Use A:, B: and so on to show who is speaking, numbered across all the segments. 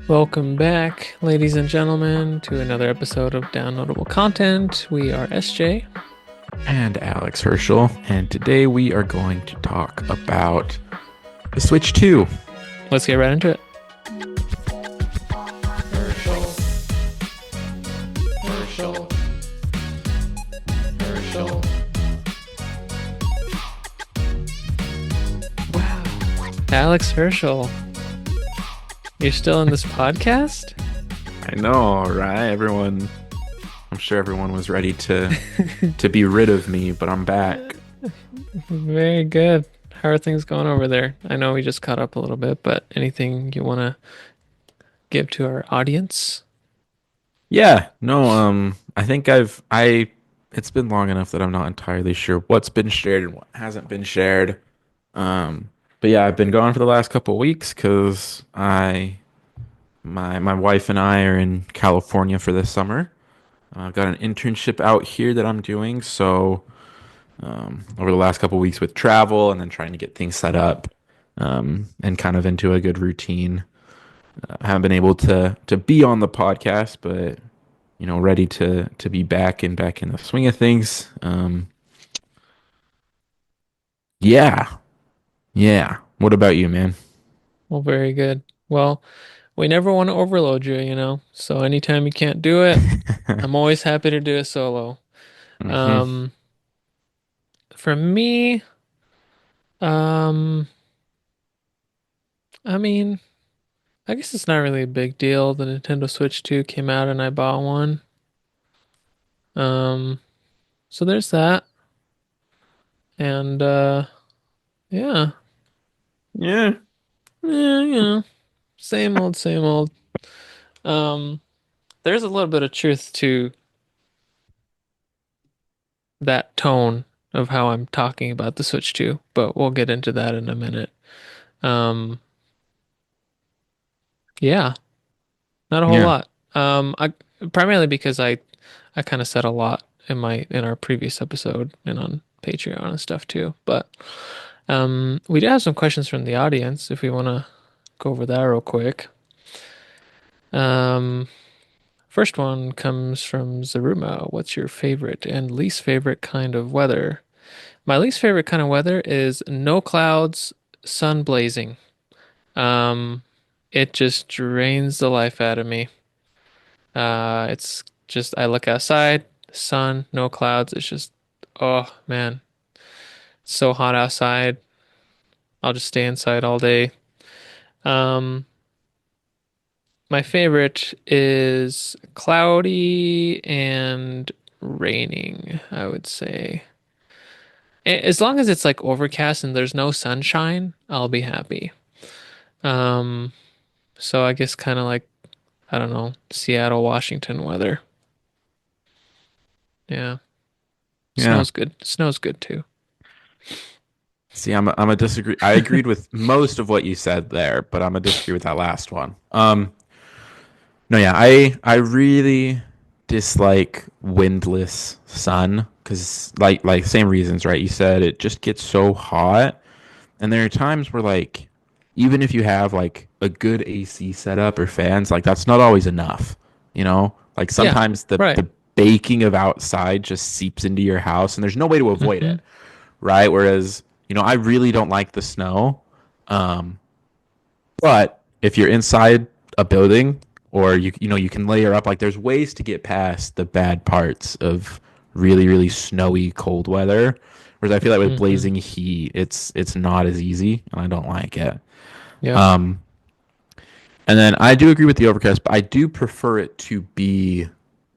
A: Welcome back, ladies and gentlemen, to another episode of Downloadable Content. We are SJ.
B: And Alex Herschel, and today we are going to talk about the Switch 2.
A: Let's get right into it.
B: Herschel, Herschel, Herschel.
A: Wow. Alex Herschel, you're still in this podcast?
B: I know, right? I'm sure everyone was ready to be rid of me, but I'm back.
A: Very good. How are things going over there? I know we just caught up a little bit, but anything you want to give to our audience?
B: Yeah, no, I think it's been long enough that I'm not entirely sure what's been shared and what hasn't been shared. But yeah, I've been gone for the last couple of weeks because my wife and I are in California for this summer. I've got an internship out here that I'm doing, so over the last couple of weeks with travel and then trying to get things set up and kind of into a good routine. I haven't been able to be on the podcast, but ready to be back in the swing of things. Yeah, yeah. What about you, man?
A: Well, very good. Well, we never want to overload you, So anytime you can't do it, I'm always happy to do a solo.
B: hmm
A: Um, for me, um, I mean, I guess it's not really a big deal. The Nintendo Switch 2 came out and I bought one. Um, so there's that. And yeah.
B: Yeah,
A: Yeah, same old, same old. Um, there's a little bit of truth to that tone of how I'm talking about the Switch 2, but we'll get into that in a minute. Um, yeah, not a whole
B: yeah,
A: lot. I primarily because I kind of said a lot in our previous episode and on Patreon and stuff too. But we do have some questions from the audience if we want to go over that real quick. Um, First one comes from Zaruma. What's your favorite and least favorite kind of weather? My least favorite kind of weather is no clouds, sun blazing. Um, it just drains the life out of me. It's just I look outside, sun, no clouds. It's just, oh man, it's so hot outside. I'll just stay inside all day. Um, my favorite is cloudy and raining, I would say. As long as it's like overcast and there's no sunshine, I'll be happy. Um, so I guess kind of like, I don't know, Seattle, Washington weather. Yeah.
B: yeah.
A: Snow's good. Snow's good too.
B: See, I'm a disagree. I agreed with most of what you said there, but I'm a disagree with that last one. No, yeah, I really dislike windless sun because like same reasons, right? You said it just gets so hot, and there are times where like even if you have like a good AC setup or fans, like that's not always enough, you know? Like
A: Yeah,
B: sometimes
A: right.
B: the baking of outside just seeps into your house, and there's no way to avoid
A: Hmm.
B: it, right? Whereas I really don't like the snow. Um, but if you're inside a building or you can layer up, like there's ways to get past the bad parts of really snowy cold weather. Whereas I feel like with
A: Hmm.
B: blazing heat, it's not as easy and I don't like it.
A: Yep.
B: Um and then I do agree with the overcast, but I do prefer it to be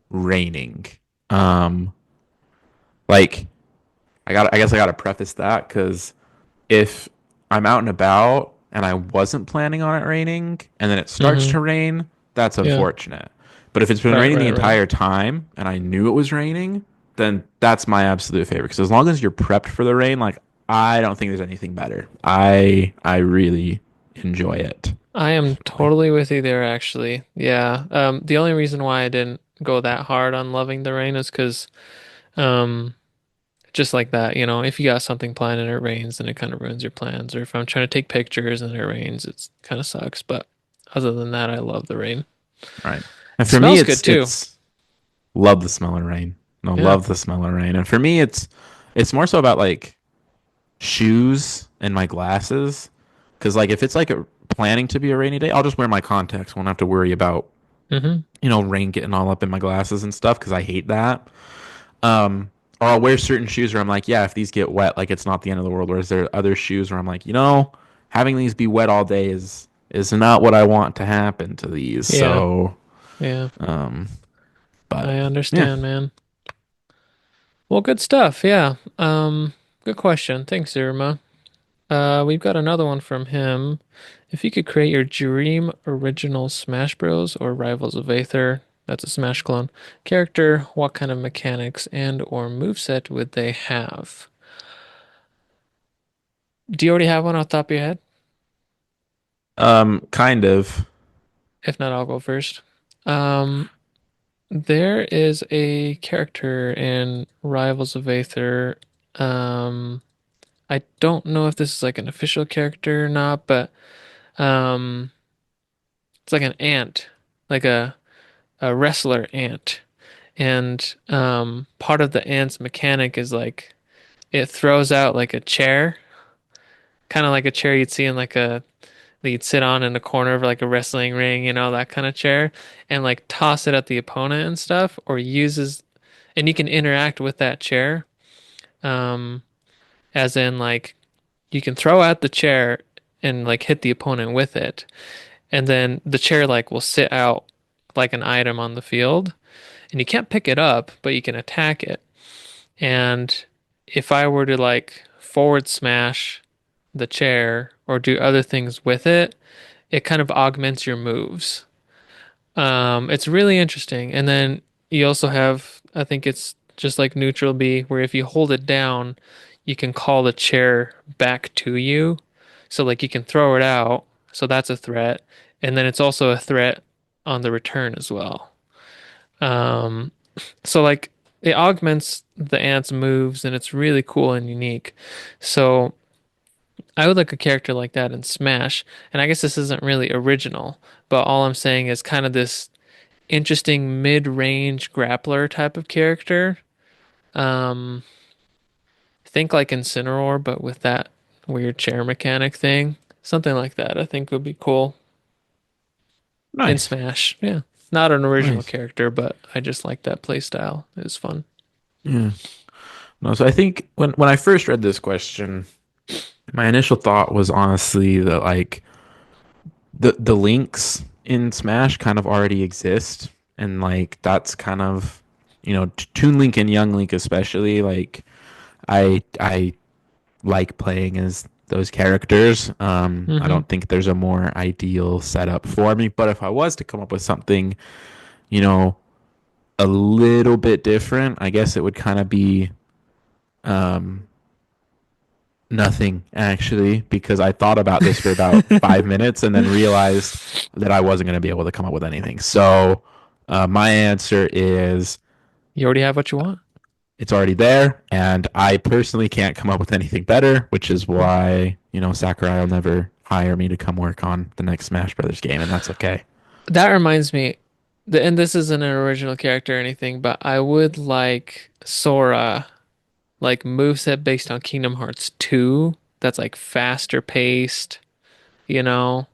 B: raining. Um like I guess I got to preface that cuz if I'm out and about and I wasn't planning on it raining and then it starts
A: Hmm.
B: to rain, that's
A: Yeah.
B: unfortunate. But if it's been
A: Right,
B: raining the
A: right, right.
B: entire time and I knew it was raining, then that's my absolute favorite. Because as long as you're prepped for the rain, like I don't think there's anything better. I really enjoy it
A: I am
B: personally.
A: totally with you there, actually. Yeah. The only reason why I didn't go that hard on loving the rain is because, um, just like that, if you got something planned and it rains, then it kind of ruins your plans. Or if I'm trying to take pictures and it rains, it's kind of sucks. But Other than that, I love the rain.
B: Right. And
A: It
B: for me,
A: smells good too.
B: it's love the smell of rain. No,
A: Yeah.
B: love the smell of rain. And for me, it's more so about like shoes and my glasses. Because like if it's like planning to be a rainy day, I'll just wear my contacts. Won't have to worry about
A: Hmm.
B: rain getting all up in my glasses and stuff. Because I hate that. Or I'll wear certain shoes where I'm like, yeah, if these get wet, like it's not the end of the world. Whereas there are other shoes where I'm like, having these be wet all day is not what I want to happen to these.
A: Yeah.
B: So,
A: Yeah.
B: um, but
A: I
B: yeah.
A: understand, man. Well, good stuff. Yeah. Good question. Thanks, Irma. We've got another one from him. If you could create your dream original Smash Bros. Or Rivals of Aether, that's a Smash clone, character, what kind of mechanics and or moveset would they have? Do you already have one off the top of your head?
B: Kind of.
A: If not, I'll go first. Um, there is a character in Rivals of Aether. Um, I don't know if this is like an official character or not, but um, it's like an ant, like a wrestler ant. And part of the ant's mechanic is like it throws out like a chair, kind of like a chair you'd see in like a that you'd sit on in the corner of like a wrestling ring, that kind of chair, and like toss it at the opponent and stuff, or uses, and you can interact with that chair, um, as in like you can throw out the chair and like hit the opponent with it, and then the chair like will sit out like an item on the field, and you can't pick it up, but you can attack it. And if I were to like forward smash the chair or do other things with it, it kind of augments your moves. It's really interesting. And then you also have, I think it's just like neutral B, where if you hold it down, you can call the chair back to you. So like you can throw it out. So that's a threat. And then it's also a threat on the return as well. Um, so like it augments the ant's moves and it's really cool and unique. So I would like a character like that in Smash. And I guess this isn't really original, but all I'm saying is kind of this interesting mid-range grappler type of character. Um, think like Incineroar, but with that weird chair mechanic thing. Something like that, I think would be cool in
B: Nice.
A: Smash. Yeah. Not an original
B: Nice.
A: character, but I just like that play style. It was fun.
B: Yeah. No, so I think when I first read this question, my initial thought was honestly that like the links in Smash kind of already exist, and like that's kind of Toon Link and Young Link especially. Like I like playing as those characters. I
A: Hmm.
B: don't think there's a more ideal setup for me. But if I was to come up with something, you know, a little bit different, I guess it would kind of be um, nothing actually, because I thought about this for about 5 minutes and then realized that I wasn't going to be able to come up with anything. So my answer is
A: You already have what you want.
B: it's already there, and I personally can't come up with anything better, which is
A: Cool.
B: why, Sakurai will never hire me to come work on the next Smash Brothers game, and that's okay.
A: That reminds me, and this isn't an original character or anything, but I would like Sora, like moveset based on Kingdom Hearts 2. That's like faster paced, you know,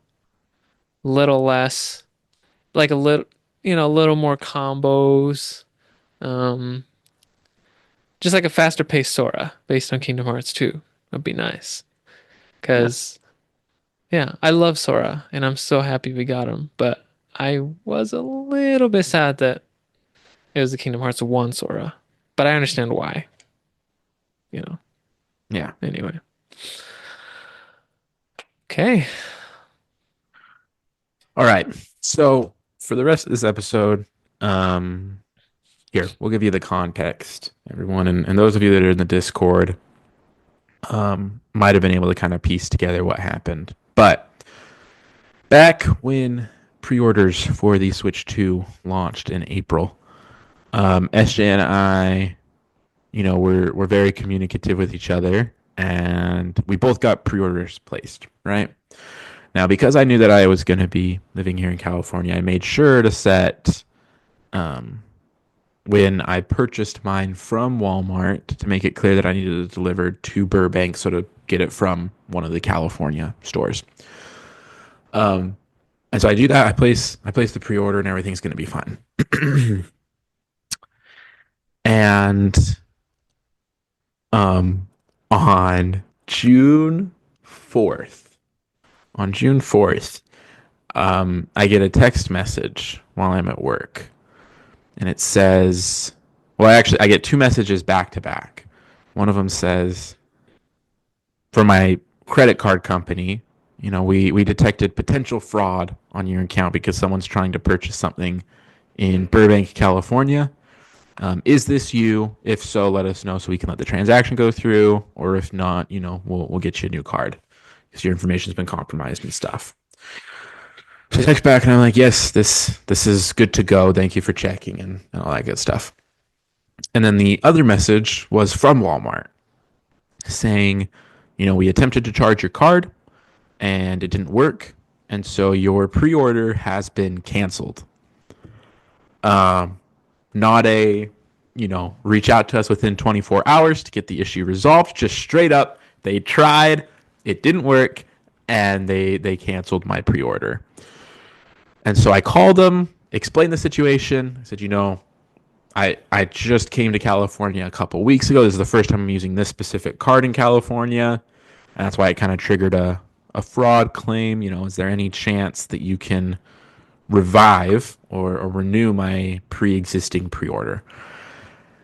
A: little less, like a little more combos. Um, just like a faster paced Sora based on Kingdom Hearts 2 would be nice.
B: Yeah.
A: Cause yeah, I love Sora and I'm so happy we got him, but I was a little bit sad that it was the Kingdom Hearts 1 Sora. But I understand why, you know.
B: Yeah.
A: Anyway. Okay.
B: All right. So for the rest of this episode, um, here, we'll give you the context, everyone. And those of you that are in the Discord, might have been able to kind of piece together what happened. But back when pre-orders for the Switch 2 launched in April, SJ and I, we're very communicative with each other, and we both got pre-orders placed, right? Now, because I knew that I was going to be living here in California, I made sure to set um, when I purchased mine from Walmart to make it clear that I needed it delivered to Burbank, so to get it from one of the California stores. And so I do that. I place the pre-order, and everything's going to be fine. And um, on June 4th, on June 4th, I get a text message while I'm at work, and it says, well, actually, I get two messages back to back. One of them says, for my credit card company, we detected potential fraud on your account because someone's trying to purchase something in Burbank, California. Is this you? If so, let us know so we can let the transaction go through. Or if not, we'll get you a new card because your information's been compromised and stuff. So I text back and I'm like, yes, this is good to go. Thank you for checking and all that good stuff. And then the other message was from Walmart saying, we attempted to charge your card and it didn't work. And so your pre order has been canceled. Not reach out to us within 24 hours to get the issue resolved. Just straight up, they tried, it didn't work, and they canceled my pre order. And so I called them, explained the situation. I said, I just came to California a couple weeks ago. This is the first time I'm using this specific card in California. And that's why it kind of triggered a fraud claim. Is there any chance that you can revive or renew my pre-existing pre-order?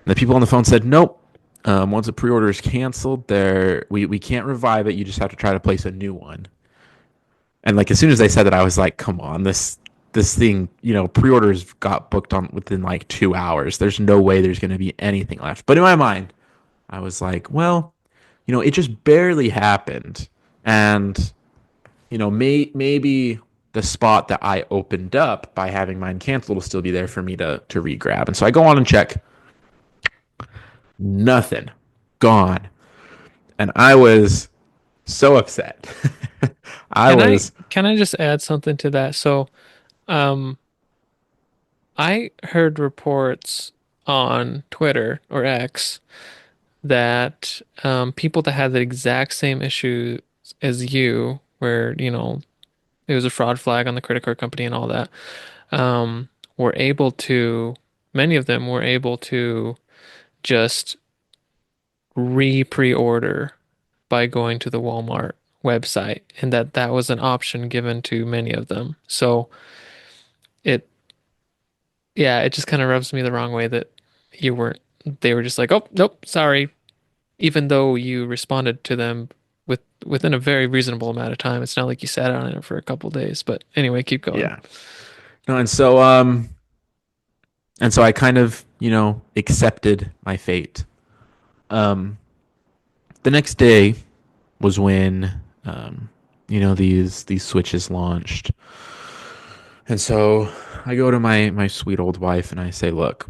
B: And the people on the phone said, nope. Once a pre-order is canceled, we can't revive it. You just have to try to place a new one. And like as soon as they said that, I was like, come on, this thing, pre-orders got booked on within like 2 hours. There's no way there's going to be anything left. But in my mind, I was like, well, it just barely happened. And, maybe the spot that I opened up by having mine canceled will still be there for me to re-grab. And so I go on and check. Nothing. Gone. And I was so upset. I
A: Can I
B: was,
A: can I just add something to that? So, um, I heard reports on Twitter or X that people that had the exact same issue as you, where, it was a fraud flag on the credit card company and all that, were able to, many of them were able to just pre-order by going to the Walmart website, and that was an option given to many of them. So it, yeah, it just kind of rubs me the wrong way that you weren't, they were just like, oh, nope, sorry, even though you responded to them within a very reasonable amount of time. It's not like you sat on it for a couple days. But anyway, keep going.
B: yeah. No, and so I kind of, accepted my fate. Um, the next day was when, these switches launched. And so I go to my sweet old wife and I say, look,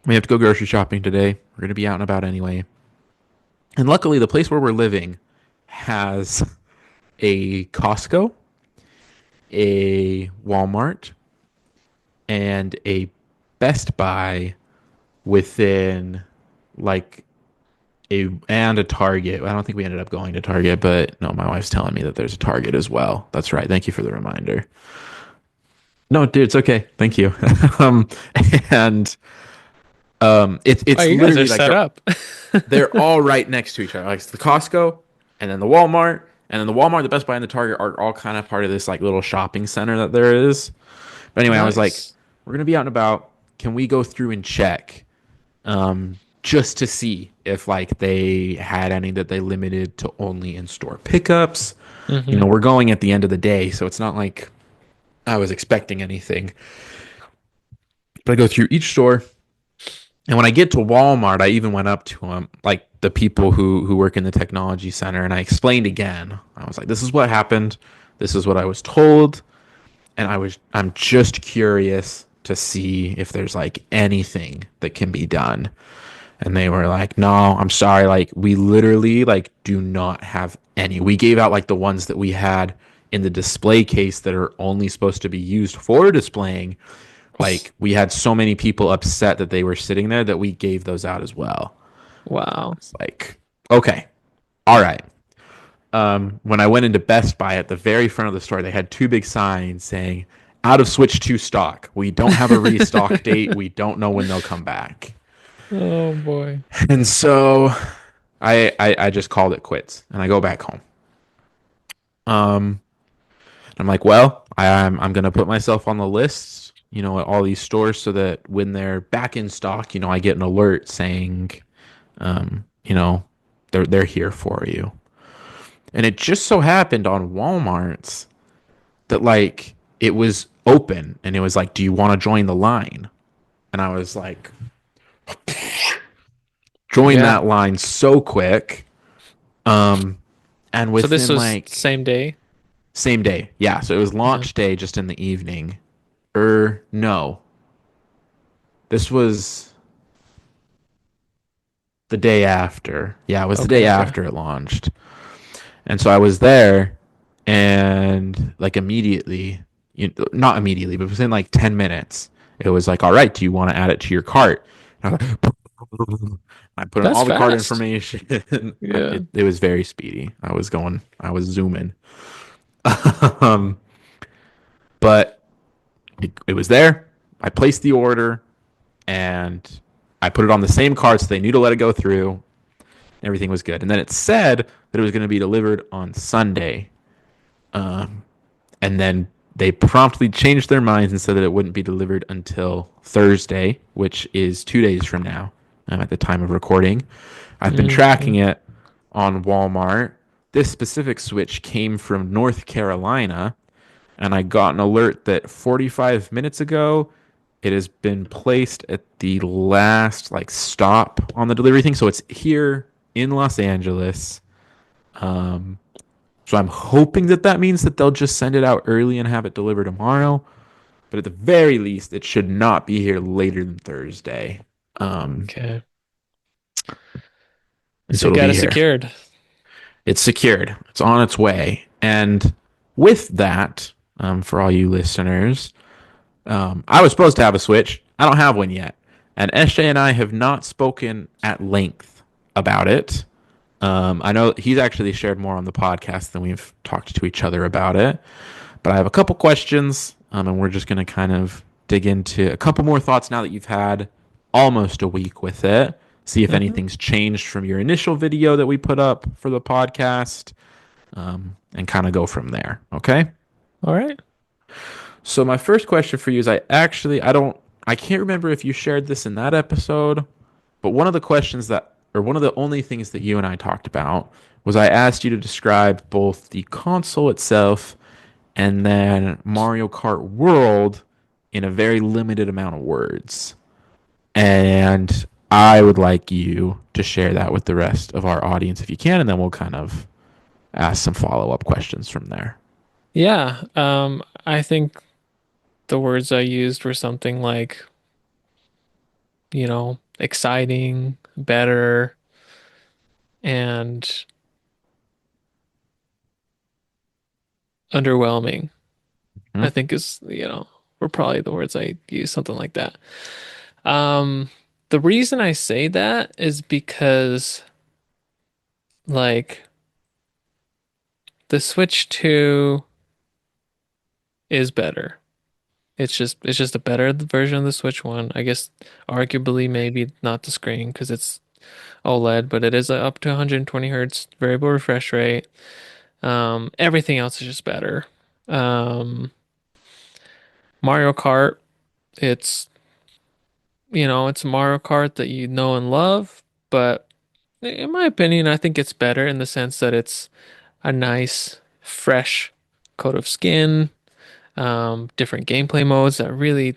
B: we have to go grocery shopping today. We're going to be out and about anyway. And luckily, the place where we're living has a Costco, a Walmart, and a Best Buy within like a Target. I don't think we ended up going to Target, but no, my wife's telling me that there's a Target as well. That's right. Thank you for the reminder. No, dude, it's okay. Thank you. um, and
A: Oh,
B: it's
A: you guys are
B: literally like
A: set
B: they're
A: up.
B: they're all right next to each other. Like it's the Costco and then the Walmart, and then the Walmart, the Best Buy, and the Target are all kind of part of this like little shopping center that there is. But anyway, I was like,
A: Nice.
B: we're gonna be out and about. Can we go through and check, just to see if like they had any that they limited to only in-store pickups?
A: Hmm.
B: We're going at the end of the day, so it's not like I was expecting anything. But I go through each store, and when I get to Walmart, I even went up to them, like the people who work in the technology center, and I explained again. I was like, "This is what happened. This is what I was told, and I'm just curious to see if there's like anything that can be done." And they were like, "No, I'm sorry. Like we literally like do not have any. We gave out like the ones that we had in the display case that are only supposed to be used for displaying. Like we had so many people upset that they were sitting there that we gave those out as well.
A: Wow.
B: It's like, okay, all right. When I went into Best Buy at the very front of the store, they had two big signs saying, out of Switch 2 stock. We don't have a restock date. We don't know when they'll come back.
A: Oh boy.
B: And so I just called it quits and I go back home. Um, I'm like, well, I'm gonna put myself on the list, at all these stores so that when they're back in stock, I get an alert saying, um, you know, they're here for you. And it just so happened on Walmart's that like it was open and it was like, do you want to join the line? And I was like, join
A: Yeah.
B: that line so quick. Um, and
A: So this
B: within
A: was
B: like
A: same day?
B: same day, yeah. So it was
A: Yeah.
B: launch day just in the evening. No, this was the day after. Yeah, it was the
A: Okay,
B: day
A: okay.
B: after it launched. And so I was there and like immediately, not immediately, but within like 10 minutes, it was like, all right, do you want to add it to your cart? And I put in
A: That's
B: all the cart
A: fast.
B: information.
A: Yeah.
B: It was very speedy. I was zooming. um, but it was there. I placed the order and I put it on the same cart so they knew to let it go through. Everything was good. And then it said that it was going to be delivered on Sunday. Um, and then they promptly changed their minds and said that it wouldn't be delivered until Thursday, which is 2 days from now. At the time of recording, I've been
A: Hmm.
B: tracking it on Walmart. This specific switch came from North Carolina, and I got an alert that 45 minutes ago it has been placed at the last like stop on the delivery thing. So it's here in Los Angeles. Um, so I'm hoping that that means that they'll just send it out early and have it delivered tomorrow. But at the very least, it should not be here later than Thursday. Um,
A: Okay.
B: and
A: So
B: so
A: you
B: it'll
A: got
B: be
A: it
B: here.
A: secured.
B: It's secured. It's on its way. And with that, for all you listeners, I was supposed to have a Switch. I don't have one yet. And SJ and I have not spoken at length about it. I know he's actually shared more on the podcast than we've talked to each other about it. But I have a couple questions, and we're just going to kind of dig into a couple more thoughts now that you've had almost a week with it. See if
A: Hmm.
B: anything's changed from your initial video that we put up for the podcast, and kind of go from there. Okay.
A: All right.
B: So my first question for you is I can't remember if you shared this in that episode, but one of the questions that or one of the only things that you and I talked about was I asked you to describe both the console itself and then Mario Kart World in a very limited amount of words. And I would like you to share that with the rest of our audience if you can, and then we'll kind of ask some follow-up questions from there.
A: Yeah. I think the words I used were something like, exciting, better, and underwhelming.
B: Hmm?
A: I think were probably the words I used, something like that. Um, the reason I say that is because like the Switch 2 is better. It's just a better version of the Switch 1. I guess arguably maybe not the screen because it's OLED, but it is up to 120 hertz variable refresh rate. Everything else is just better. Um, Mario Kart, it's it's Mario Kart that you know and love, but in my opinion, I think it's better in the sense that it's a nice, fresh coat of skin, different gameplay modes that really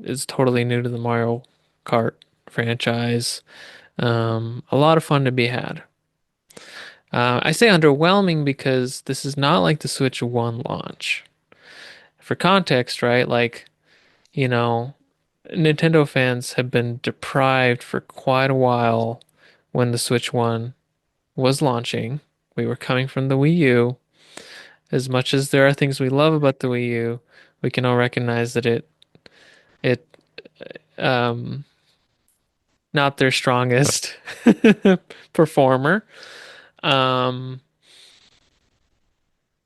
A: is totally new to the Mario Kart franchise. A lot of fun to be had. I say underwhelming because this is not like the Switch 1 launch. For context, right? Like, you know, Nintendo fans have been deprived for quite a while when the Switch 1 was launching. We were coming from the Wii U, As much as there are things we love about the Wii U, we can all recognize that it um not their strongest performer. Um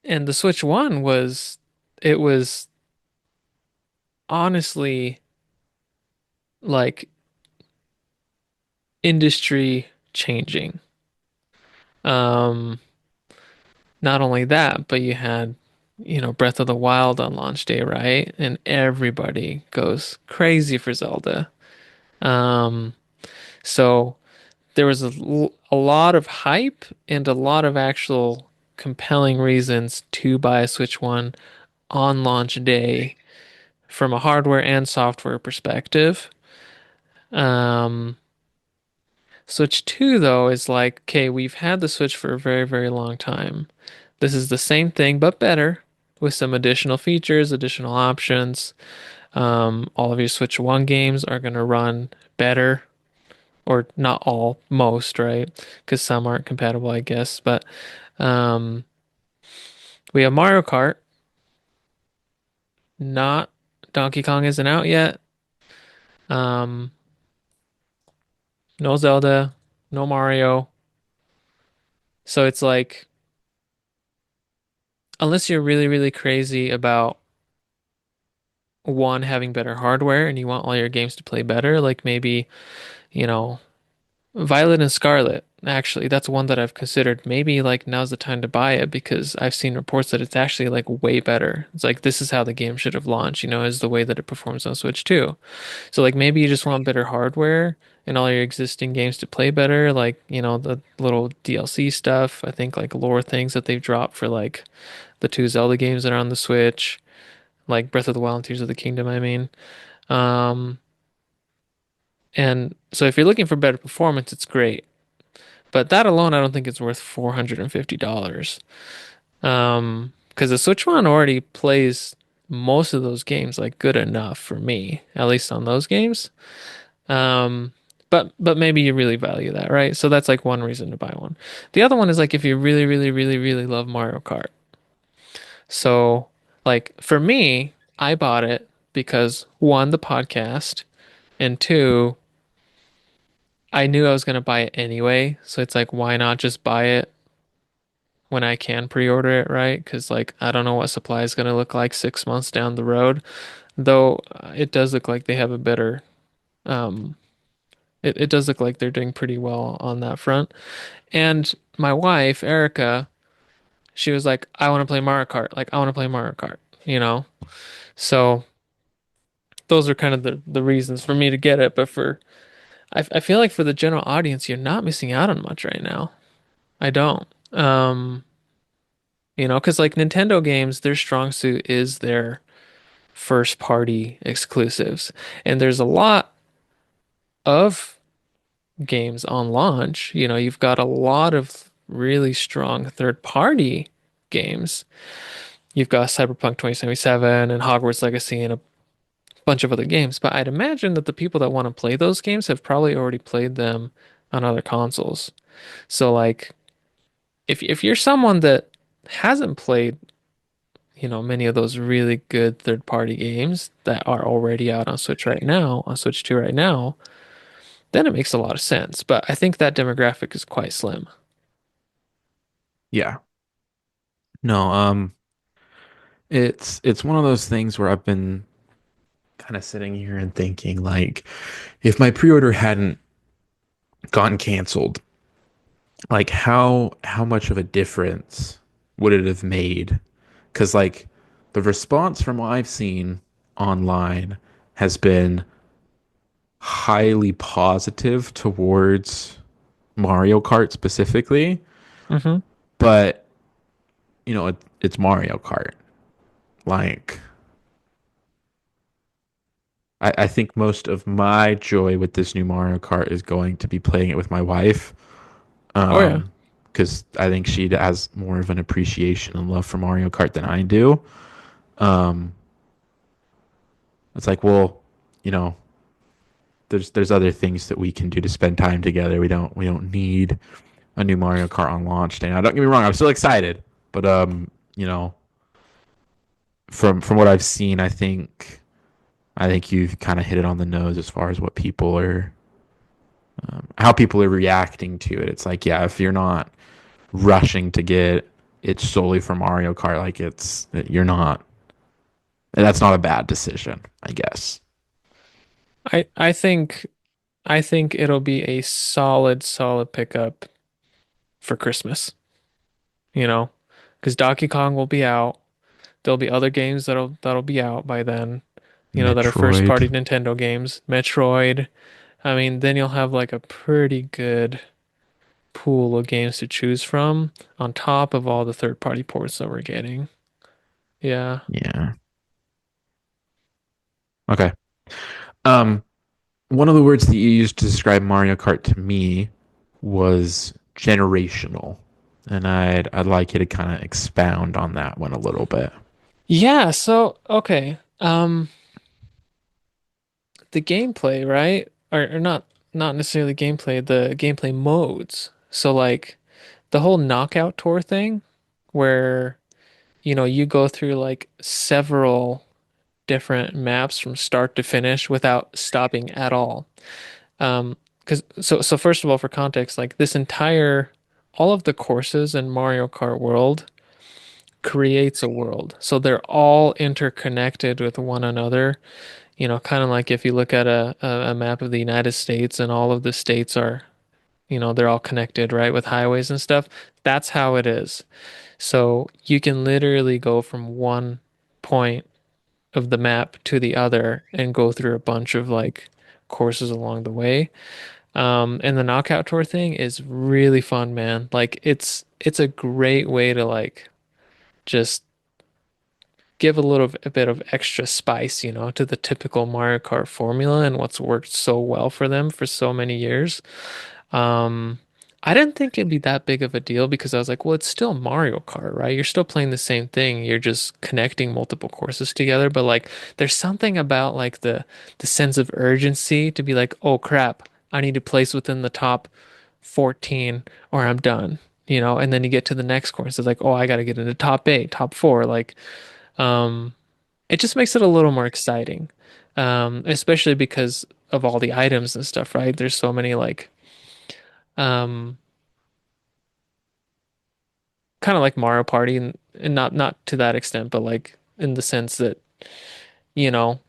A: and the Switch 1 it was honestly like industry changing. Um Not only that, but you had, Breath of the Wild on launch day, right? And everybody goes crazy for Zelda. Um, so there was a lot of hype and a lot of actual compelling reasons to buy a Switch 1 on launch day from a hardware and software perspective. Um, Switch 2, though, is like, okay, we've had the Switch for a very, very long time. This is the same thing, but better with some additional features, additional options. All of your Switch 1 games are going to run better, or not all, most, right? Because some aren't compatible, I guess. But um, we have Mario Kart, not Donkey Kong isn't out yet. Um, no Zelda, no Mario. So it's like, unless you're really, really crazy about one having better hardware and you want all your games to play better, like maybe, you know, Violet and Scarlet. Actually, that's one that I've considered. Maybe like now's the time to buy it because I've seen reports that it's actually like way better. It's like this is how the game should have launched, is the way that it performs on Switch too. So like maybe you just want better hardware and all your existing games to play better, like, the little DLC stuff. I think like lore things that they've dropped for like the two Zelda games that are on the Switch, like Breath of the Wild and Tears of the Kingdom, I mean. Um, and so if you're looking for better performance, it's great. But that alone, I don't think it's worth $450. Because the Switch One already plays most of those games like good enough for me, at least on those games. Um, but maybe you really value that, right? So that's like one reason to buy one. The other one is like if you really, really, really, really love Mario Kart. So like for me, I bought it because one, the podcast, and two, I knew I was gonna buy it anyway. So it's like, why not just buy it when I can pre-order it, right? Because like I don't know what supply is gonna look like 6 months down the road. Though it does look like they have a better um it does look like they're doing pretty well on that front. And my wife, Erica, she was like, I want to play Mario Kart. Like I want to play Mario Kart, you know? So those are kind of the reasons for me to get it. But I feel like for the general audience, you're not missing out on much right now. I don't. Because like Nintendo games, their strong suit is their first party exclusives. And there's a lot of games on launch. You've got a lot of really strong third party games. You've got Cyberpunk 2077 and Hogwarts Legacy and a bunch of other games. But I'd imagine that the people that want to play those games have probably already played them on other consoles. So like if you're someone that hasn't played many of those really good third-party games that are already out on Switch right now, on Switch 2 right now, then it makes a lot of sense. But I think that demographic is quite slim.
B: Yeah. No, it's one of those things where I've been kind of sitting here and thinking like if my pre-order hadn't gotten canceled, like how much of a difference would it have made? Because like the response from what I've seen online has been highly positive towards Mario Kart specifically,
A: Hmm.
B: but it's Mario Kart. Like I think most of my joy with this new Mario Kart is going to be playing it with my wife.
A: Oh yeah.
B: Because I think she has more of an appreciation and love for Mario Kart than I do. Um, it's like, well, you know, there's other things that we can do to spend time together. We don't need a new Mario Kart on launch day. Now, don't get me wrong, I'm still excited, but you know, from what I've seen, I think you've kind of hit it on the nose as far as what people are, how people are reacting to it. It's like, yeah, if you're not rushing to get it solely for Mario Kart, like you're not. That's not a bad decision, I guess.
A: I think it'll be a solid pickup for Christmas, you know, because Donkey Kong will be out. There'll be other games that'll be out by then, that are first
B: Metroid.
A: party Nintendo games. Metroid. I mean, then you'll have like a pretty good pool of games to choose from on top of all the third party ports that we're getting. Yeah.
B: Yeah. Okay. Um, One of the words that you used to describe Mario Kart to me was generational. And I'd like you to kind of expound on that one a little bit.
A: Yeah, so okay. The gameplay, right? Or not necessarily gameplay, the gameplay modes. So like the whole knockout tour thing where you go through like several different maps from start to finish without stopping at all. Because so first of all, for context, like this entire all of the courses in Mario Kart World creates a world. So they're all interconnected with one another. Kind of like if you look at a map of the United States and all of the states are, they're all connected, right, with highways and stuff. That's how it is. So you can literally go from one point of the map to the other and go through a bunch of like courses along the way. And the knockout tour thing is really fun, man. Like it's a great way to like just give a bit of extra spice, to the typical Mario Kart formula and what's worked so well for them for so many years. Um, I didn't think it'd be that big of a deal because I was like, well, it's still Mario Kart, right? You're still playing the same thing. You're just connecting multiple courses together. But like, there's something about like the sense of urgency to be like, oh crap, I need to place within the top 14 or I'm done. And then you get to the next course. It's like, oh, I got to get into top eight, top four. Like, um, it just makes it a little more exciting. Especially because of all the items and stuff, right? There's so many like, um, kind of like Mario Party and not to that extent, but like in the sense that, you know,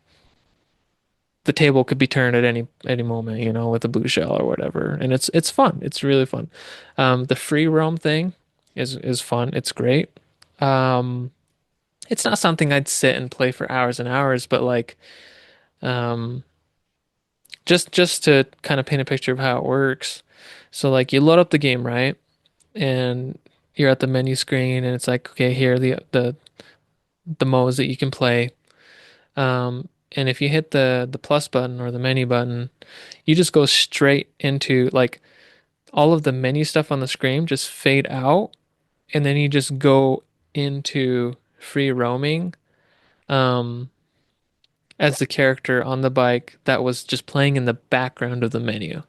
A: the table could be turned at any moment, with a blue shell or whatever. And it's fun. It's really fun. The free roam thing is fun. It's great. Um, it's not something I'd sit and play for hours and hours, but like um just to kind of paint a picture of how it works. So like you load up the game, right? And you're at the menu screen and it's like, okay, here are the modes that you can play. And if you hit the plus button or the menu button, you just go straight into like all of the menu stuff on the screen just fade out, and then you just go into free roaming um, as the character on the bike that was just playing in the background of the menu.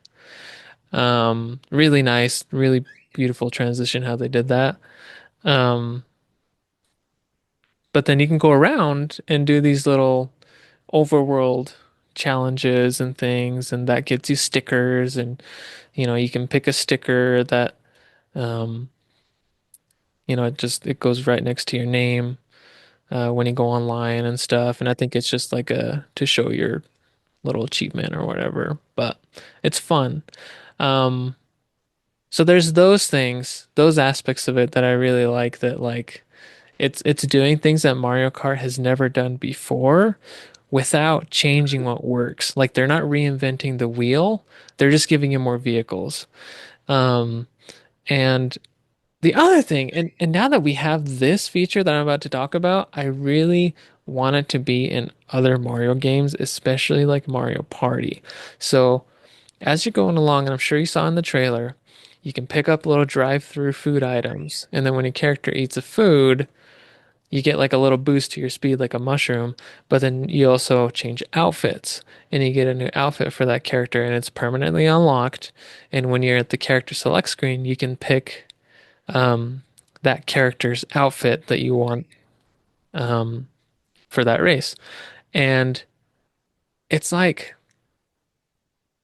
A: Really nice, really beautiful transition how they did that. Um, but then you can go around and do these little overworld challenges and things, and that gets you stickers, and you can pick a sticker that um, it goes right next to your name when you go online and stuff. And I think it's just like a to show your little achievement or whatever. But it's fun. Um, so there's those things, those aspects of it that I really like. That like it's doing things that Mario Kart has never done before without changing what works. Like they're not reinventing the wheel, they're just giving you more vehicles. Um, and the other thing, and now that we have this feature that I'm about to talk about, I really want it to be in other Mario games, especially like Mario Party. So as you're going along, and I'm sure you saw in the trailer, you can pick up little drive-through food items, and then when your character eats a food, you get like a little boost to your speed like a mushroom, but then you also change outfits and you get a new outfit for that character and it's permanently unlocked. And when you're at the character select screen, you can pick um that character's outfit that you want um, for that race. And it's like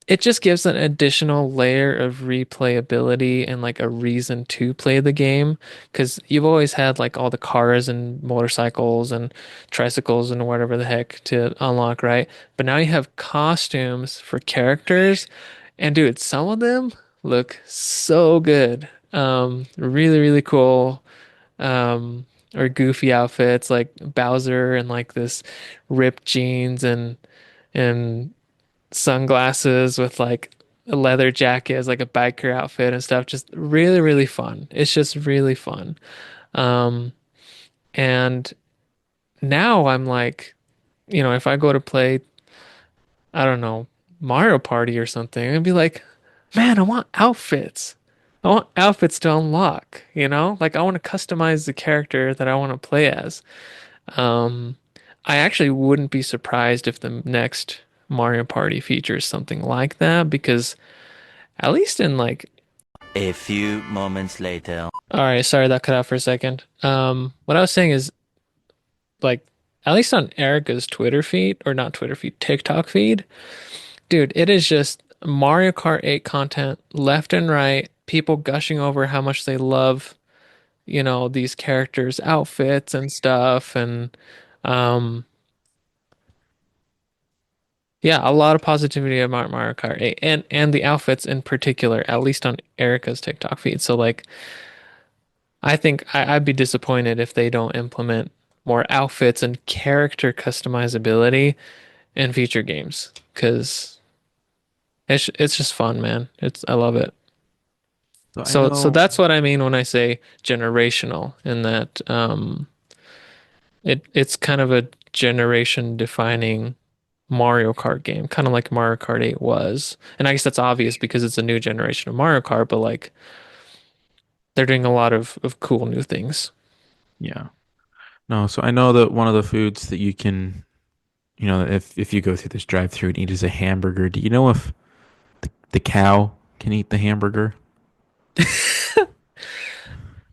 A: it just gives an additional layer of replayability and like a reason to play the game because you've always had like all the cars and motorcycles and tricycles and whatever the heck to unlock, right? But now you have costumes for characters, and dude, some of them look so good. Really, really cool. Or goofy outfits like Bowser and like this ripped jeans and sunglasses with like a leather jacket as like a biker outfit and stuff. Just really, really fun. It's just really fun. Um, and now I'm like, if I go to play, I don't know, Mario Party or something, I'd be like, man, I want outfits. I want outfits to unlock, Like I want to customize the character that I want to play as. Um, I actually wouldn't be surprised if the next Mario Party features something like that because at least in like,
C: A few moments later.
A: all right, sorry that cut out for a second. What I was saying is like, at least on Erica's Twitter feed, or not Twitter feed, TikTok feed, dude, it is just Mario Kart 8 content left and right, people gushing over how much they love, these characters' outfits and stuff. And, um, yeah, a lot of positivity about Mario Kart 8 and the outfits in particular, at least on Erica's TikTok feed. So like I think I'd be disappointed if they don't implement more outfits and character customizability in future games because it's just fun, man. I love it.
B: So I
A: So
B: know,
A: that's what I mean when I say generational, in that it's kind of a generation defining Mario Kart game, kind of like Mario Kart 8 was. And I guess that's obvious because it's a new generation of Mario Kart, but like they're doing a lot of cool new things.
B: yeah. No, so I know that one of the foods that you can, if you go through this drive-through and eat is a hamburger. Do you know if the cow can eat the hamburger?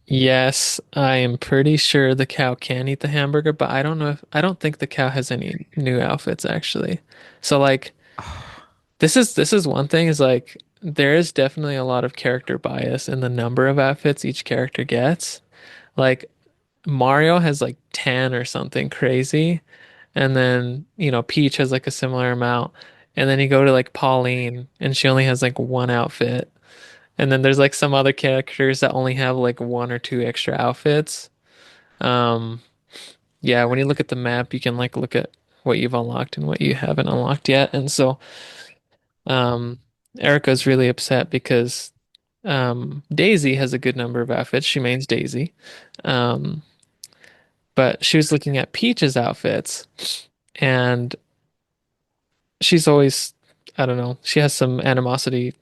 A: Yes, I am pretty sure the cow can eat the hamburger, but I don't think the cow has any new outfits actually. So like this is one thing is like there is definitely a lot of character bias in the number of outfits each character gets. Like Mario has like 10 or something crazy, and then, Peach has like a similar amount. And then you go to like Pauline and she only has like one outfit. And then there's like some other characters that only have like one or two extra outfits. Um, yeah, when you look at the map, you can like look at what you've unlocked and what you haven't unlocked yet. And so, um, Erica's really upset because Daisy has a good number of outfits. She mains Daisy. Um, but she was looking at Peach's outfits and she's always, I don't know, she has some animosity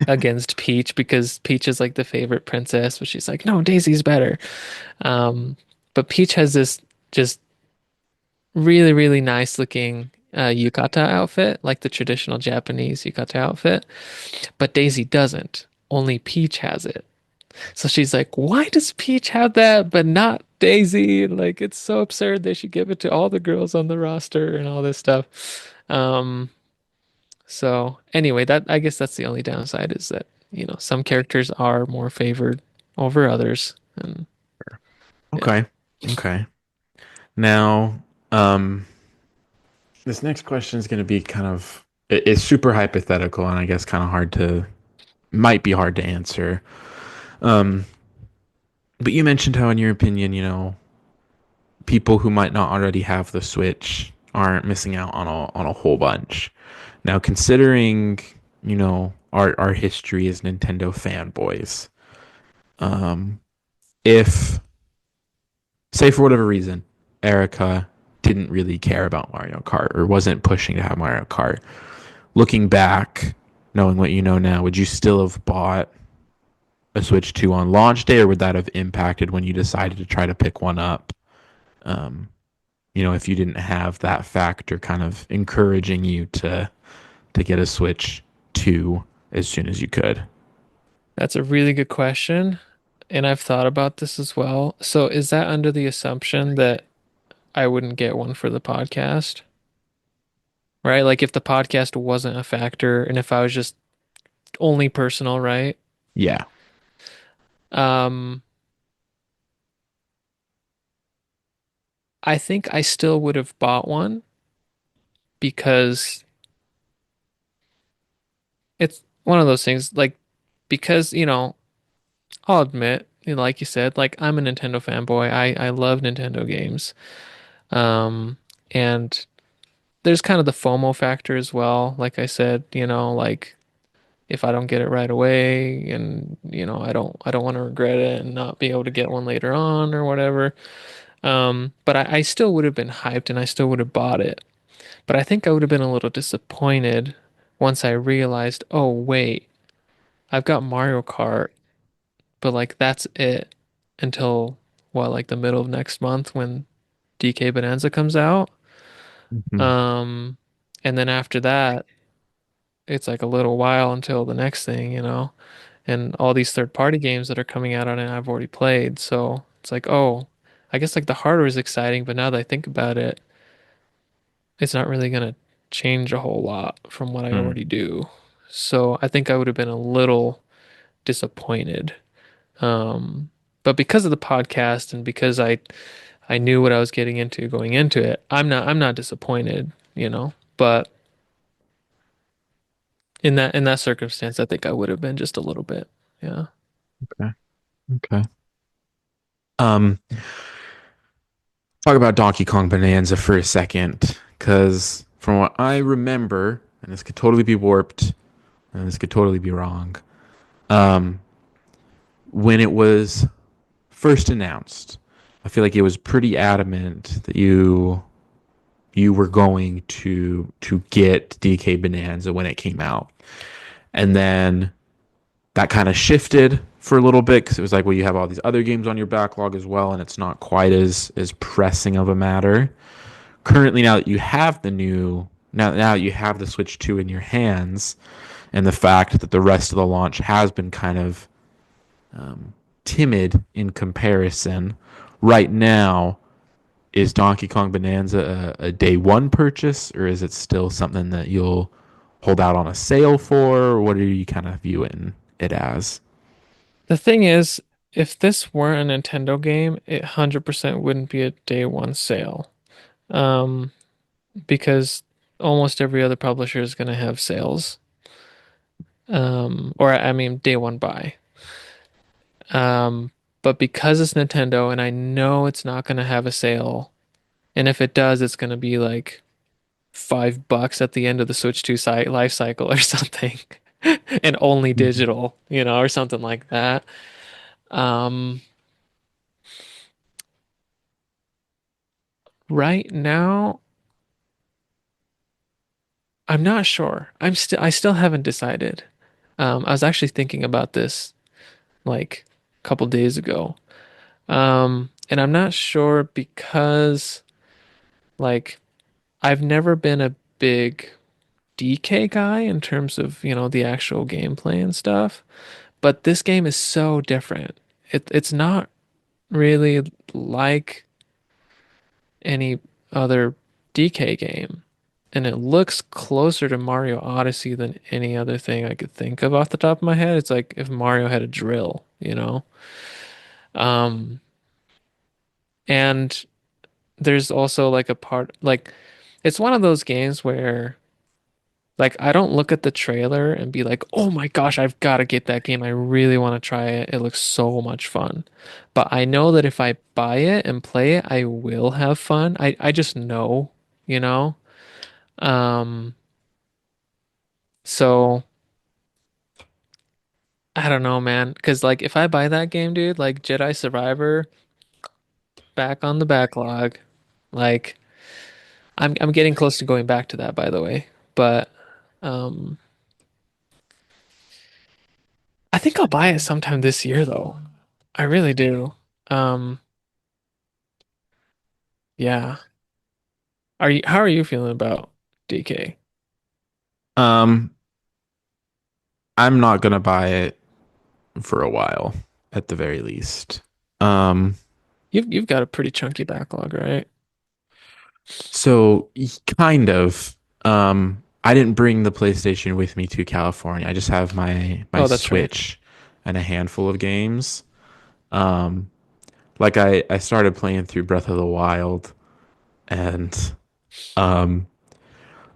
A: against Peach because Peach is like the favorite princess, but she's like, no, Daisy's better. Um, but Peach has this just really, really nice looking yukata outfit, like the traditional Japanese yukata outfit, but Daisy doesn't. Only Peach has it. So she's like, why does Peach have that, but not Daisy? Like, it's so absurd. They should give it to all the girls on the roster and all this stuff. Um, so anyway, that I guess that's the only downside is that, some characters are more favored over others. And yeah,
B: Okay. Okay. Now, um, this next question is going to be it's super hypothetical and I guess kind of might be hard to answer. Um, but you mentioned how, in your opinion, people who might not already have the Switch aren't missing out on a whole bunch. Now, considering, our history as Nintendo fanboys, if, say, for whatever reason, Erica didn't really care about Mario Kart or wasn't pushing to have Mario Kart, looking back, knowing what you know now, would you still have bought a Switch 2 on launch day, or would that have impacted when you decided to try to pick one up? Um, if you didn't have that factor kind of encouraging you to get a Switch 2 as soon as you could.
A: that's a really good question. and I've thought about this as well. So is that under the assumption that I wouldn't get one for the podcast? Right? Like if the podcast wasn't a factor and if I was just only personal, right?
B: Yeah.
A: Um, I think I still would have bought one because it's one of those things like because, I'll admit, like you said, like I'm a Nintendo fanboy. I love Nintendo games. Um, and there's kind of the FOMO factor as well. Like I said, like if I don't get it right away and I don't want to regret it and not be able to get one later on or whatever. But I still would have been hyped and I still would have bought it. But I think I would have been a little disappointed once I realized, oh wait, I've got Mario Kart, but like that's it until what, like the middle of next month when DK Bonanza comes out.
B: Mhm.
A: Um, and then after that, it's like a little while until the next thing, and all these third party games that are coming out on it I've already played. So it's like, oh, I guess like the hardware is exciting, but now that I think about it, it's not really gonna change a whole lot from what I
B: Mm.
A: already do. So I think I would have been a little disappointed. Um, but because of the podcast and because I knew what I was getting into going into it, I'm not disappointed, But in that circumstance, I think I would have been just a little bit. Yeah.
B: Okay. Okay. Um, talk about Donkey Kong Bonanza for a second, because from what I remember, and this could totally be warped, and this could totally be wrong. Um, when it was first announced, I feel like it was pretty adamant that you were going to get DK Bonanza when it came out. And then that kind of shifted for a little bit because it was like, well, you have all these other games on your backlog as well, and it's not quite as pressing of a matter. Currently, now that you have the new now that you have the Switch 2 in your hands, and the fact that the rest of the launch has been kind of timid in comparison, right now is Donkey Kong Bonanza a day one purchase, or is it still something that you'll hold out on a sale for, or what are you kind of viewing it as?
A: The thing is, if this weren't a Nintendo game, it 100% wouldn't be a day one sale. Um, because almost every other publisher is going to have sales. Or I mean, day one buy. Um, but because it's Nintendo and I know it's not going to have a sale, and if it does, it's going to be like $5 at the end of the Switch 2 site life cycle or something, and only
B: Mhm.
A: digital, or something like that. Um, right now, I'm not sure. I still haven't decided. I was actually thinking about this like a couple days ago. And I'm not sure because like I've never been a big DK guy in terms of, the actual gameplay and stuff, but this game is so different. It's not really like any other DK game. And it looks closer to Mario Odyssey than any other thing I could think of off the top of my head. It's like if Mario had a drill. Um, and there's also like a part like it's one of those games where like I don't look at the trailer and be like, "Oh my gosh, I've got to get that game. I really want to try it. It looks so much fun." But I know that if I buy it and play it, I will have fun. I just know, you know? Um, so I don't know, man. 'Cause like if I buy that game, dude, like Jedi Survivor back on the backlog, like I'm getting close to going back to that, by the way. But um I think I'll buy it sometime this year though. I really do. Um yeah. How are you feeling about DK?
B: Um, I'm not gonna buy it for a while. at the very least. Um,
A: You've got a pretty chunky backlog, right?
B: kind of. I didn't bring the PlayStation with me to California. I just have my
A: Oh, that's right.
B: Switch and a handful of games. Um, like I started playing through Breath of the Wild, and um,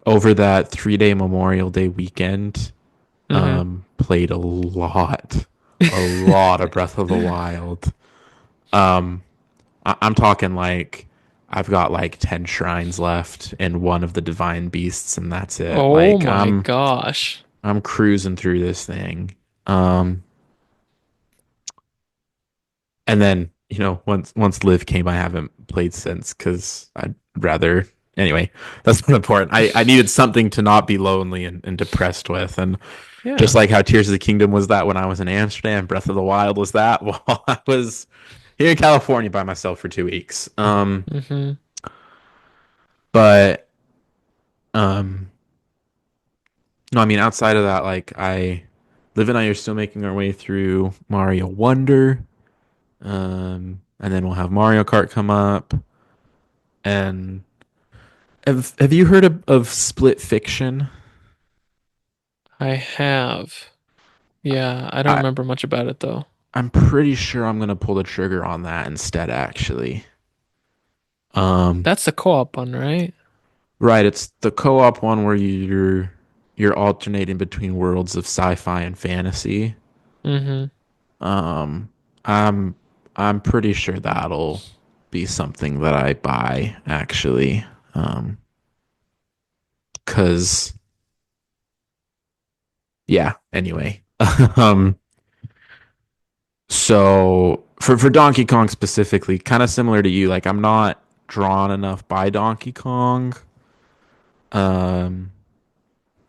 B: over that 3 day Memorial Day weekend,
A: Hmm.
B: played a lot of Breath of the Wild. Um, I'm talking like I've got like 10 shrines left and one of the divine beasts, and that's it.
A: Oh
B: Like
A: my gosh.
B: I'm cruising through this thing. Um, and then, once Live came, I haven't played since because I'd rather anyway, that's not important. I needed something to not be lonely and depressed with. And
A: Yeah.
B: just like how Tears of the Kingdom was that when I was in Amsterdam, Breath of the Wild was that while I was here in California by myself for 2 weeks.
A: Hmm.
B: But um no, I mean outside of that, like Liv and I are still making our way through Mario Wonder. And then we'll have Mario Kart come up. And have you heard of Split Fiction?
A: I have. Yeah, I don't
B: I
A: remember much about it though.
B: I'm pretty sure I'm gonna pull the trigger on that instead, actually. Um,
A: That's the co-op one, right?
B: right, it's the co-op one where you're alternating between worlds of sci-fi and fantasy.
A: Hmm.
B: Um, I'm I'm pretty sure that'll be something that I buy actually. 'Cause yeah, anyway. Um, so for Donkey Kong specifically, kind of similar to you, like I'm not drawn enough by Donkey Kong. Um,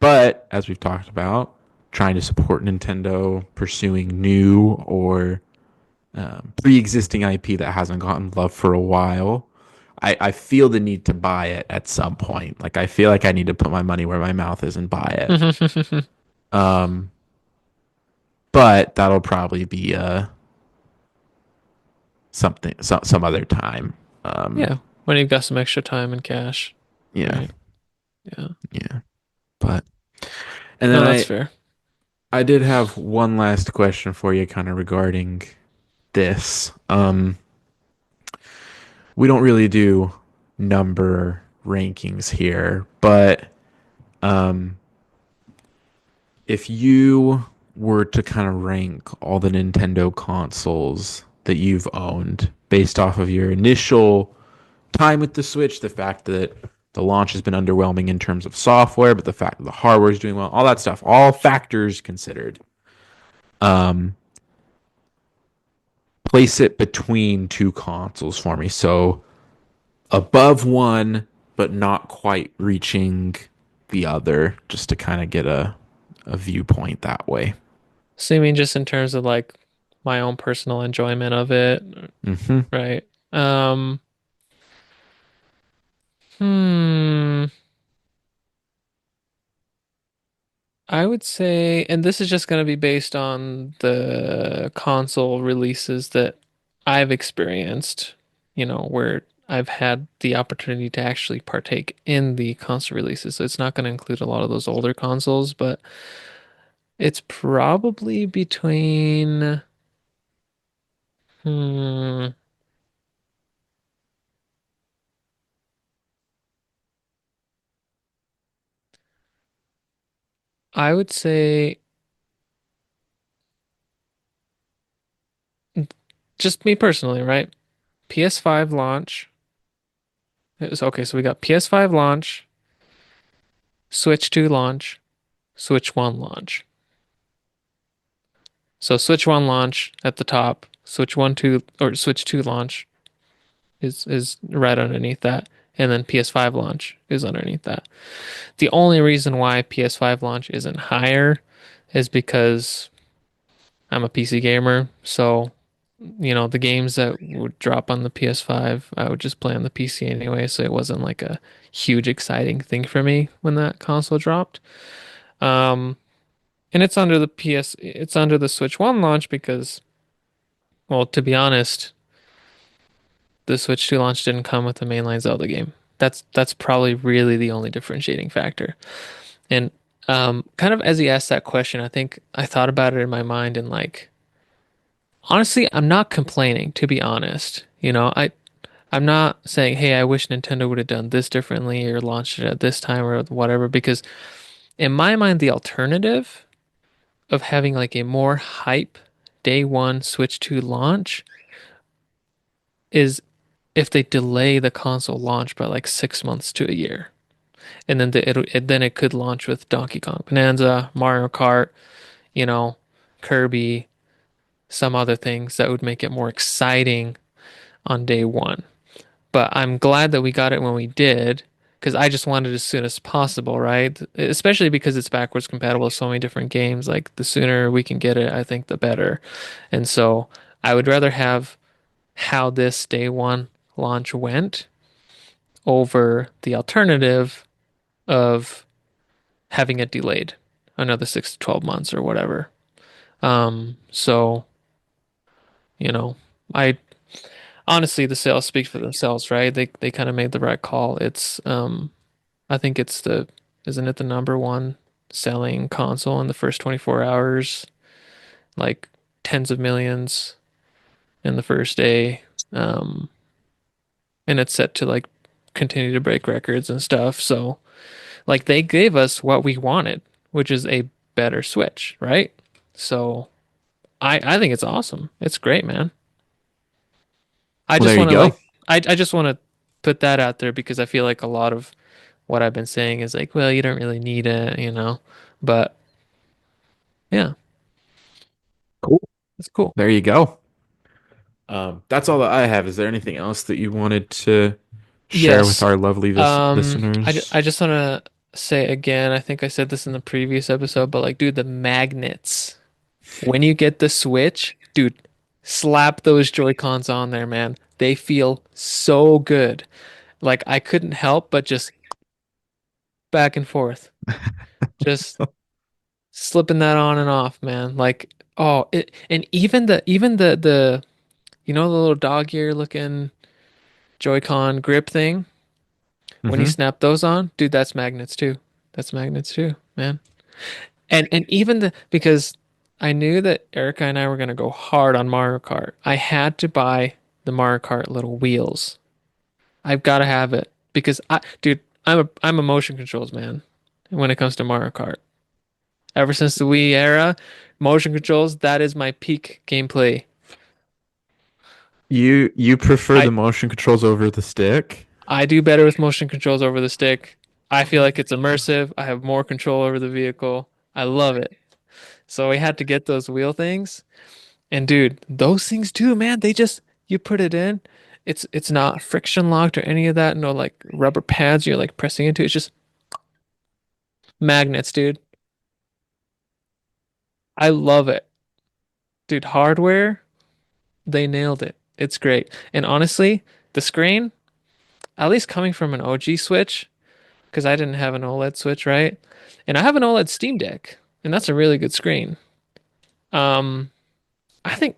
B: but as we've talked about, trying to support Nintendo, pursuing new or pre-existing IP that hasn't gotten love for a while. I feel the need to buy it at some point. Like I feel like I need to put my money where my mouth is and buy it. Um, but that'll probably be some other time. Um,
A: Yeah, when you've got some extra time and cash,
B: yeah,
A: right? Yeah.
B: yeah. But and then
A: No, that's
B: I
A: fair.
B: I did have one last question for you, kind of regarding this. We don't really do number rankings here, but um, if you were to kind of rank all the Nintendo consoles that you've owned based off of your initial time with the Switch, the fact that the launch has been underwhelming in terms of software, but the fact that the hardware is doing well, all that stuff, all factors considered, um, place it between two consoles for me. So above one, but not quite reaching the other, just to kind of get a viewpoint that way.
A: So you mean just in terms of like my own personal enjoyment of it,
B: Hmm.
A: right? Um, hmm. I would say, and this is just going to be based on the console releases that I've experienced, where I've had the opportunity to actually partake in the console releases. So it's not going to include a lot of those older consoles, but it's probably between, hmm, I would say just me personally, right? PS5 launch. It was okay, so we got PS5 launch, Switch 2 launch, Switch 1 launch. So Switch 1 launch at the top, Switch 1 2 or Switch 2 launch is right underneath that, and then PS5 launch is underneath that. The only reason why PS5 launch isn't higher is because I'm a PC gamer, so the games that would drop on the PS5, I would just play on the PC anyway, so it wasn't like a huge exciting thing for me when that console dropped. Um, and it's under the Switch 1 launch because Well, to be honest, the Switch 2 launch didn't come with the mainline Zelda game. That's probably really the only differentiating factor. And kind of as he asked that question, I think I thought about it in my mind and like honestly, I'm not complaining, to be honest. I'm not saying, hey, I wish Nintendo would have done this differently or launched it at this time or whatever, because in my mind, the alternative of having like a more hype day one Switch 2 launch is if they delay the console launch by like 6 months to a year. And then then it could launch with Donkey Kong Bonanza, Mario Kart, you know, Kirby, some other things that would make it more exciting on day one. But I'm glad that we got it when we did because I just wanted it as soon as possible, right? Especially because it's backwards compatible with so many different games. Like the sooner we can get it, I think the better. And so I would rather have how this day one launch went over the alternative of having it delayed another 6 to 12 months or whatever. So, you know, I honestly the sales speak for themselves, right? They kind of made the right call. I think it's the isn't it the number one selling console in the first 24 hours, like tens of millions in the first day. Um, and it's set to like continue to break records and stuff. So, like they gave us what we wanted, which is a better Switch, right? So, I think it's awesome. It's great, man. I
B: Well,
A: just
B: there you
A: want to
B: go.
A: like I just want to put that out there because I feel like a lot of what I've been saying is like, well, you don't really need it. But yeah,
B: Cool.
A: it's cool.
B: There you go. That's all that I have. Is there anything else that you wanted to share with
A: Yes.
B: our lovely
A: I
B: listeners?
A: just want to say again, I think I said this in the previous episode, but like, dude, the magnets. When you get the Switch, dude, slap those Joy-Cons on there, man. They feel so good. Like I couldn't help but just back and forth, just slipping that on and off, man. Like, oh, and even the the little dog ear looking Joy-Con grip thing. When you
B: Hmm.
A: snap those on, dude, that's magnets too. That's magnets too, man. And even the because I knew that Erica and I were gonna go hard on Mario Kart. I had to buy the Mario Kart little wheels. I've got to have it because dude, I'm a motion controls man when it comes to Mario Kart. Ever since the Wii era, motion controls, that is my peak gameplay.
B: You prefer
A: I
B: the motion controls over the stick?
A: I do better with motion controls over the stick. I feel like it's immersive. I have more control over the vehicle. I love it. So we had to get those wheel things. And dude, those things too, man, they just you put it in. It's not friction locked or any of that. No like rubber pads you're like pressing into. It's just magnets, dude. I love it. Dude, hardware, they nailed it. It's great. And honestly, the screen, at least coming from an OG Switch, because I didn't have an OLED Switch, right? And I have an OLED Steam Deck, and that's a really good screen. Um, I think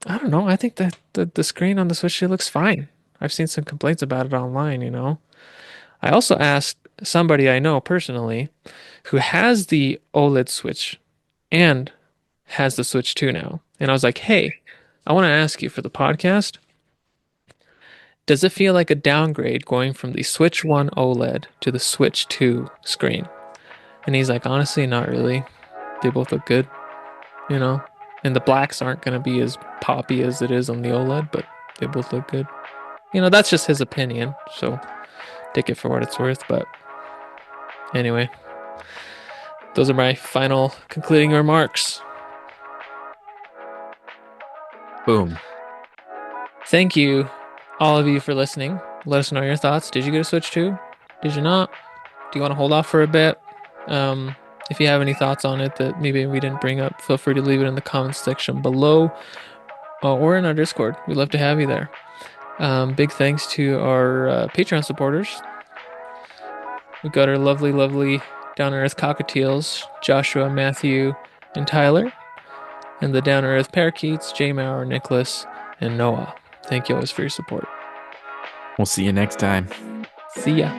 A: I don't know. I think that the screen on the Switch 2 looks fine. I've seen some complaints about it online. I also asked somebody I know personally who has the OLED Switch and has the Switch 2 now. And I was like, "Hey, I want to ask you for the podcast, does it feel like a downgrade going from the Switch 1 OLED to the Switch 2 screen?" And he's like, "Honestly, not really. They both look good, you know? And the blacks aren't going to be as poppy as it is on the OLED, but they both look good." That's just his opinion, so take it for what it's worth. But anyway, those are my final concluding remarks.
B: Boom.
A: Thank you, all of you, for listening. Let us know your thoughts. Did you get a Switch 2? Did you not? Do you want to hold off for a bit? Um, if you have any thoughts on it that maybe we didn't bring up, feel free to leave it in the comments section below or in our Discord. We'd love to have you there. Big thanks to our Patreon supporters. We've got our lovely, lovely Down Earth cockatiels, Joshua, Matthew, and Tyler, and the Down Earth parakeets, J Maurer, Nicholas, And Noah, thank you always for your support.
B: We'll see you next time.
A: See ya.